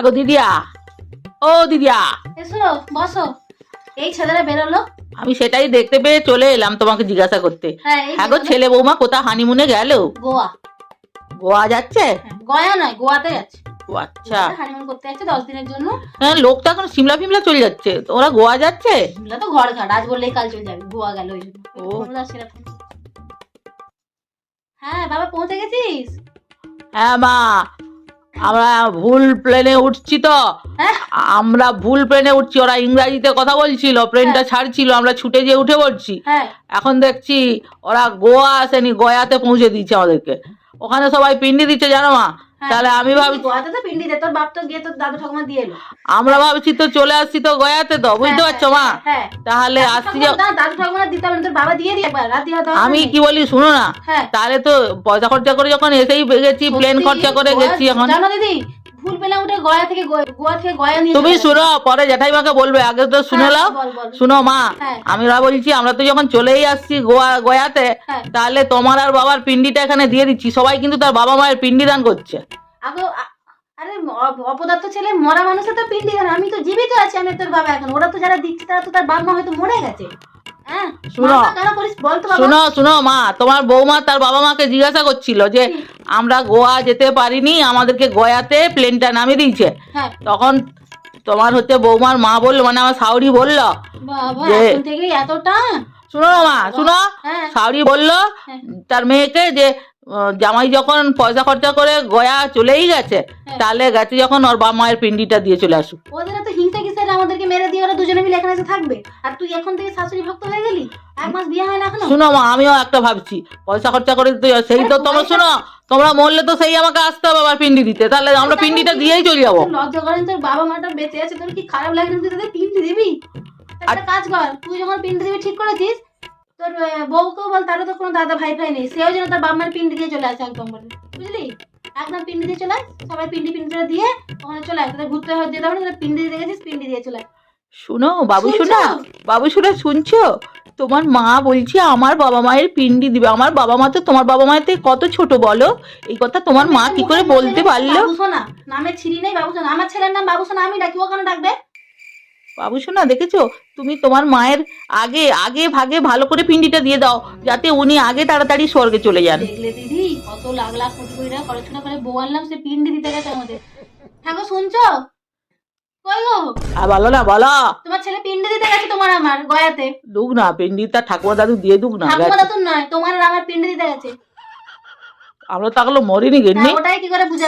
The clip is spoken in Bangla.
হ্যাঁ গো দিদিয়া, ও দিদিয়া, এসো বসো। এই ছেলেরা বেরোলো। আমি সেটাই দেখতে পেয়ে চলে এলাম তোমাকে জিজ্ঞাসা করতে। হ্যাঁ এই হ্যাঁ গো, ছেলে বৌমা কোথাও হানিমুনে গেল? গোয়া। গোয়া যাচ্ছে? গয়া নয়, গোয়াতে যাচ্ছে। ও আচ্ছা, হানিমুন করতে যাচ্ছে 10 দিনের জন্য। হ্যাঁ লোক তো এখন সিমলা ফিমলা চলে যাচ্ছে, ওরা গোয়া যাচ্ছে? এগুলো তো ঘর ঘাট, আজ বললেই কাল চলে যাবে। গোয়া গেল ওই জন্য। ও। হ্যাঁ বাবা পৌঁছে গেছিস? হ্যাঁ মা, আমরা ভুল প্লেনে উঠছি তো। হ্যাঁ আমরা ভুল প্লেনে উঠছি, ওরা ইংরাজিতে কথা বলছিল, প্লেনটা ছাড়ছিল, আমরা ছুটে যেয়ে উঠে পড়ছি। হ্যাঁ এখন দেখছি ওরা গোয়া আসেনি, গয়াতে পৌঁছে দিচ্ছে আমাদেরকে। ওখানে সবাই পিন্ডি দিচ্ছে জানো মা। তাহলে আমি ভাবছি গোয়াতে তো পিন্ডি দে, তোর বাপ তো গিয়ে তোর দাদু ঠাকুমা দিয়ে এলো। আমরা ভাবছি তো চলে আসছি তো গয়াতে, তো বুঝতে পারছো মা। হ্যাঁ তাহলে আসছি দাদু ঠাকুমা দিতে হবে না, তোর বাবা দিয়ে দিয়ে একবার রাতে হয়তো। আমি কি বলি শুনো না, হ্যাঁ তাহলে তো পয়সা খরচা করে যখন এসেই গেছি, প্লেন খরচা করে গেছি, এখন জানো দিদি ভুল পেলাম উঠে গোয়া থেকে গয়া নিয়ে তুমি শুনো, পরে জ্যাঠাইমাকে বলবে, আগে তো শুনে নাও। শুনো মা, হ্যাঁ। আমরা বলছি আমরা তো যখন চলেই আসছি গয়াতে, হ্যাঁ। তাহলে তোমার আর বাবার পিন্ডিটা এখানে দিয়ে দিচ্ছি। সবাই কিন্তু তার বাবা মায়ের পিন্ডি দান করছে। আরে অপদার্থ ছেলে, মরা মানুষের তো পিন্ডি দান, আমি তো জীবিত আছি, আমি তোর বাবা এখন। ওরা তো যারা দিচ্ছে তারা তো তার বাবা মা হয়তো মরে গেছে। হ্যাঁ শুনো কেন করিস বলতো বাবা? শুনো শুনো মা, তোমার বৌমা তার বাবা মাকে জিজ্ঞাসা করছিল যে আমরা গোয়া যেতে পারিনি, আমাদেরকে গয়াতে প্লেনটা নামিয়ে দিয়েছে। হ্যাঁ তখন তোমার হচ্ছে বৌমার মা বললো, মানে আমার শাওরি বললো বাবা যে এখন থেকে এতটা। শুনো না মা, শুনো, হ্যাঁ শাওরি বললো হ্যাঁ। তার মেয়েকে যে জামাই যখন পয়সা খরচা করে গয়া চলেই গেছে, তাহলে গেছে যখন ওর বাবা মায়ের পিন্ডিটা দিয়ে চলে আসুক। ওদের তো হিংসা কিসের, আমাদেরকে মেরে দিয়ে ওরা দুজনে মিলে এখানে এসে থাকবে। আর তুই এখন থেকে শাশুড়ি ভক্ত হয়ে গেলি, 1 মাস বিয়ে হয় না এখনো। শুনো মা, আমিও একটা ভাবছি, পয়সা খরচা করে তো সেই তো তোমরা শুনো, তোমরা মরলে তো সেই আমাকে আসতে হবে আবার পিন্ডি দিতে, তাহলে আমরা পিন্ডিটা দিয়েই চলে যাবো। লজ্জা করেন, তোর বাবা মাটা বেঁচে আছে, তোর কি খারাপ লাগে না? তুই তাদের পিন্ডি দিবি? একটা কাজ কর, তুই যখন পিন্ডি দিবি ঠিক করেছিস, তোর বউকেও বল, তারও তো কোনো দাদা ভাই নেই, সেও যেন তার বাবা মার পিন্ডি দিয়ে চলে আসে একদম বলে, বুঝলি? একদম পিন্ডি দিয়ে চলে আয়, সবাই পিন্ডি দিয়ে ওখানে চলে আয়। তোদের ঘুরতে হয় যেতে হবে না, পিন্ডি দিয়ে গেছিস, পিন্ডি দিয়ে চলে আয়। শুনো বাবু, শোনা বাবু, শোনা শুনছো? তোমার মা বলছে আমার বাবা মায়ের পিন্ডি দিবে। আমার বাবা মা তো তোমার বাবা মায়ের থেকে কত ছোট বলো, এই কথা তোমার মা কি করে বলতে পারলো? বাবু সোনা নামে ছিরি নেই, বাবু সোনা। আমার ছেলের নাম বাবু সোনা, আমি ডাকি, ও কেন ডাকবে? বাবু শোনা, দেখেছো তুমি তোমার মায়ের আগে আগে ভাগে ভালো করে পিন্ডিটা দিয়ে দাও, যাতে উনি আগে তাড়াতাড়ি স্বর্গে চলে যান। দেখলে দিদি, কত লাখ লাখ কোটি কোটি টাকা খরচ করে বউ আনলাম, সে পিন্ডি দিতে গেছে আমাদের। হ্যাঁ গো শুনছো? কই গো? বলো না, বলো। তোমার ছেলে পিন্ডি দিতে গেছে তোমার আমার গয়াতে। দুক না পিন্ডি, তার ঠাকুমা দাদু দিয়ে দুক না। ঠাকুমা দাদু নয়, তোমার আর আমার পিন্ডি দিতে গেছে। আমরা তো এখনো মরিনি গেননি। ওটাই কি করে বুঝা